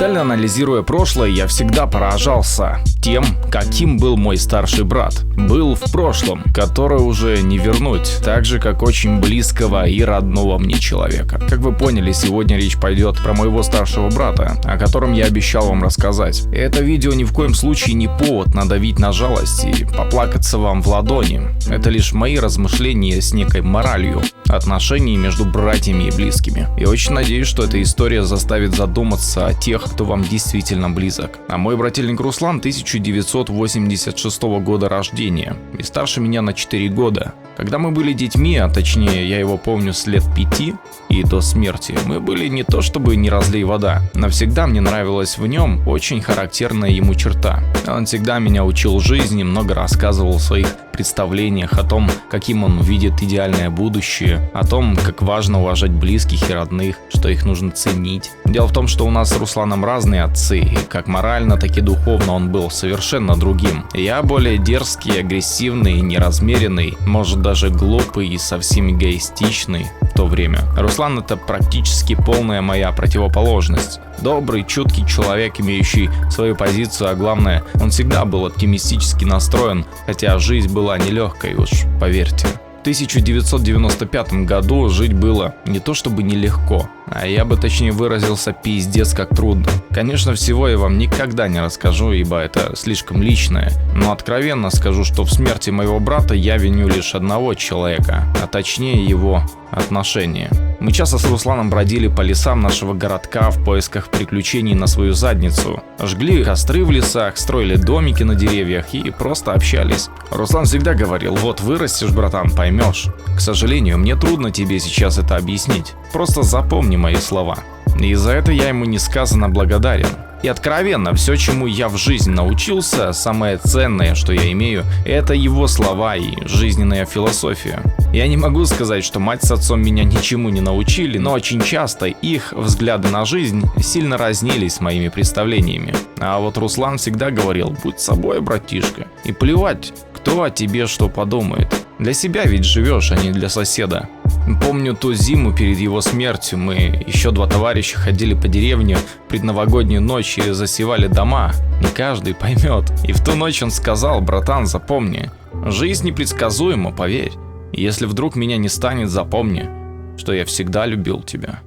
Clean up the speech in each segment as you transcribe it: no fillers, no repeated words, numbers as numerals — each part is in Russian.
Детально анализируя прошлое, я всегда поражался тем, каким был мой старший брат. Был в прошлом, которое уже не вернуть, так же как очень близкого и родного мне человека. Как вы поняли, сегодня речь пойдет про моего старшего брата, о котором я обещал вам рассказать. Это видео ни в коем случае не повод надавить на жалость и поплакаться вам в ладони. Это лишь мои размышления с некой моралью отношений между братьями и близкими. Я очень надеюсь, что эта история заставит задуматься о тех, кто вам действительно близок. А мой брательник Руслан 1986 года рождения и старше меня на 4 года. Когда мы были детьми, а точнее я его помню с лет 5 и до смерти, мы были не то чтобы не разлей вода. Навсегда мне нравилась в нем очень характерная ему черта. Он всегда меня учил жизни, много рассказывал о своих представлениях, о том, каким он видит идеальное будущее, о том, как важно уважать близких и родных, что их нужно ценить. Дело в том, что у нас с Русланом разные отцы, и как морально, так и духовно он был совершенно другим. Я более дерзкий, агрессивный, неразмеренный, может даже глупый и совсем эгоистичный в то время. Руслан — это практически полная моя противоположность. Добрый, чуткий человек, имеющий свою позицию, а главное, он всегда был оптимистически настроен, хотя жизнь была нелегкой, уж поверьте. В 1995 году жить было не то чтобы нелегко, а я бы точнее выразился пиздец как трудно. Конечно, всего я вам никогда не расскажу, ибо это слишком личное, но откровенно скажу, что в смерти моего брата я виню лишь одного человека, а точнее его отношения. Мы часто с Русланом бродили по лесам нашего городка в поисках приключений на свою задницу. Жгли костры в лесах, строили домики на деревьях и просто общались. Руслан всегда говорил: вот вырастешь, братан, поймешь. К сожалению, мне трудно тебе сейчас это объяснить. Просто запомни мои слова. И за это я ему несказанно благодарен. И откровенно, все, чему я в жизни научился, самое ценное, что я имею, это его слова и жизненная философия. Я не могу сказать, что мать с отцом меня ничему не научили, но очень часто их взгляды на жизнь сильно разнились с моими представлениями. А вот Руслан всегда говорил: будь собой, братишка, и плевать, кто о тебе что подумает. Для себя ведь живешь, а не для соседа. Помню ту зиму перед его смертью, мы еще 2 товарища ходили по деревне в предновогоднюю ночь и засевали дома. Не каждый поймет. И в ту ночь он сказал: братан, запомни, жизнь непредсказуема, поверь. Если вдруг меня не станет, запомни, что я всегда любил тебя.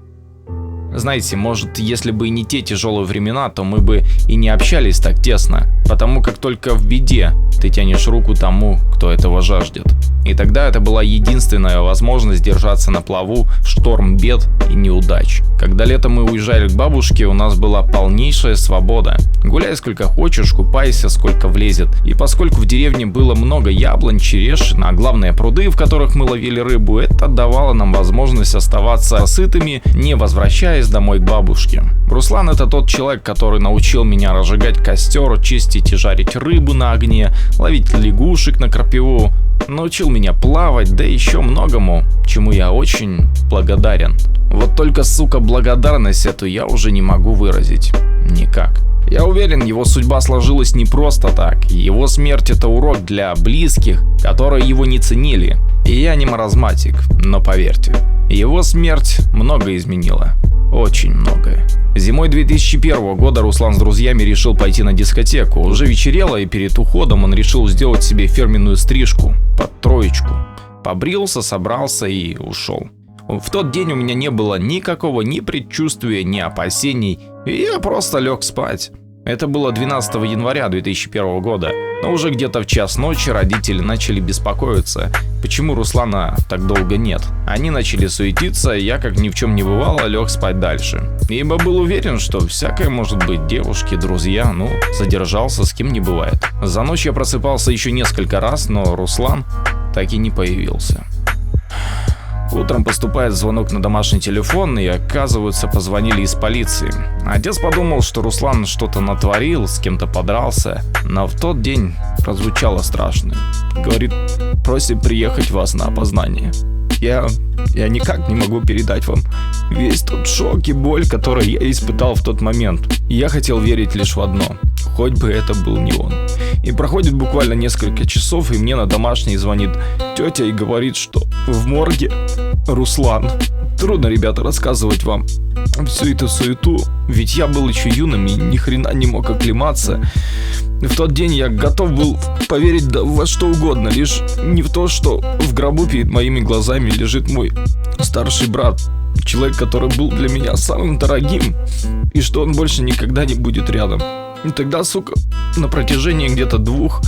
Знаете, может, если бы и не те тяжелые времена, то мы бы и не общались так тесно, потому как только в беде ты тянешь руку тому, кто этого жаждет. И тогда это была единственная возможность держаться на плаву в шторм бед и неудач. Когда летом мы уезжали к бабушке, у нас была полнейшая свобода. Гуляй сколько хочешь, купайся сколько влезет. И поскольку в деревне было много яблонь, черешин, а главное пруды, в которых мы ловили рыбу, это давало нам возможность оставаться сытыми, не возвращаясь домой к бабушке. Руслан — это тот человек, который научил меня разжигать костер, чистить и жарить рыбу на огне, ловить лягушек на крапиву, научил меня плавать, да еще многому, чему я очень благодарен. Вот только, сука, благодарность эту я уже не могу выразить никак. Я уверен, его судьба сложилась не просто так. Его смерть — это урок для близких, которые его не ценили. И я не маразматик, но поверьте, его смерть много изменила. Очень многое. Зимой 2001 года Руслан с друзьями решил пойти на дискотеку. Уже вечерело, и перед уходом он решил сделать себе фирменную стрижку под троечку. Побрился, собрался и ушел. В тот день у меня не было никакого ни предчувствия, ни опасений, и я просто лег спать. Это было 12 января 2001 года, но уже где-то в час ночи родители начали беспокоиться, почему Руслана так долго нет. Они начали суетиться, и я, как ни в чем не бывало, лег спать дальше. Ибо был уверен, что всякое может быть: девушки, друзья, задержался, с кем не бывает. За ночь я просыпался еще несколько раз, но Руслан так и не появился. Утром поступает звонок на домашний телефон, и оказывается, позвонили из полиции. Отец подумал, что Руслан что-то натворил, с кем-то подрался, но в тот день прозвучало страшно. Говорит: просим приехать вас на опознание. Я никак не могу передать вам весь тот шок и боль, который я испытал в тот момент. Я хотел верить лишь в одно: хоть бы это был не он. И проходит буквально несколько часов, и мне на домашний звонит тетя и говорит, что в морге Руслан. Трудно, ребята, рассказывать вам всю эту суету, ведь я был еще юным и ни хрена не мог оклематься. В тот день я готов был поверить во что угодно, лишь не в то, что в гробу перед моими глазами лежит мой старший брат, человек, который был для меня самым дорогим, и что он больше никогда не будет рядом. И тогда, сука, на протяжении где-то 2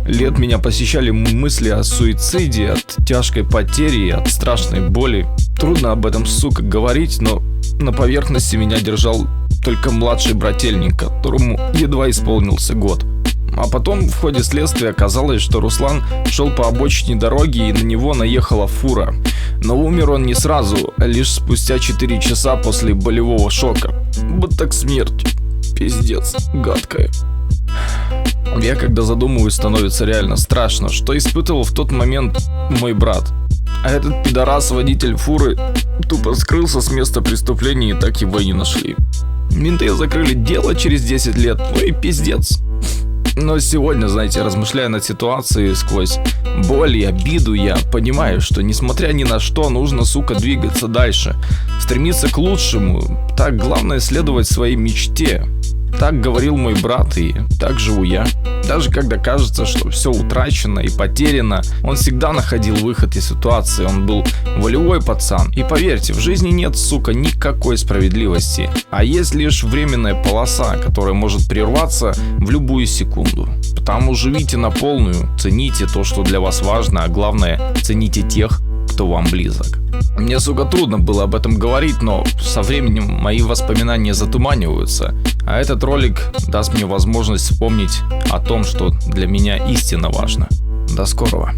лет меня посещали мысли о суициде, от тяжкой потери, от страшной боли. Трудно об этом, сука, говорить, но на поверхности меня держал только младший брательник, которому едва исполнился год. А потом в ходе следствия оказалось, что Руслан шел по обочине дороги и на него наехала фура. Но умер он не сразу, а лишь спустя 4 часа после болевого шока. Вот так смерть. Пиздец, гадкая. Я когда задумываюсь, становится реально страшно, что испытывал в тот момент мой брат. А этот пидорас, водитель фуры, тупо скрылся с места преступления и так его и не нашли. Менты закрыли дело через 10 лет, ну и пиздец. Но сегодня, знаете, размышляя над ситуацией сквозь боль и обиду, я понимаю, что несмотря ни на что, нужно, сука, двигаться дальше, стремиться к лучшему. Так главное следовать своей мечте. Так говорил мой брат, и так живу я. Даже когда кажется, что все утрачено и потеряно, он всегда находил выход из ситуации. Он был волевой пацан. И поверьте, в жизни нет, сука, никакой справедливости. А есть лишь временная полоса, которая может прерваться в любую секунду. Потому живите на полную, цените то, что для вас важно, а главное, цените тех, кто вам близок. Мне, сука, трудно было об этом говорить, но со временем мои воспоминания затуманиваются, а этот ролик даст мне возможность вспомнить о том, что для меня истинно важно. До скорого.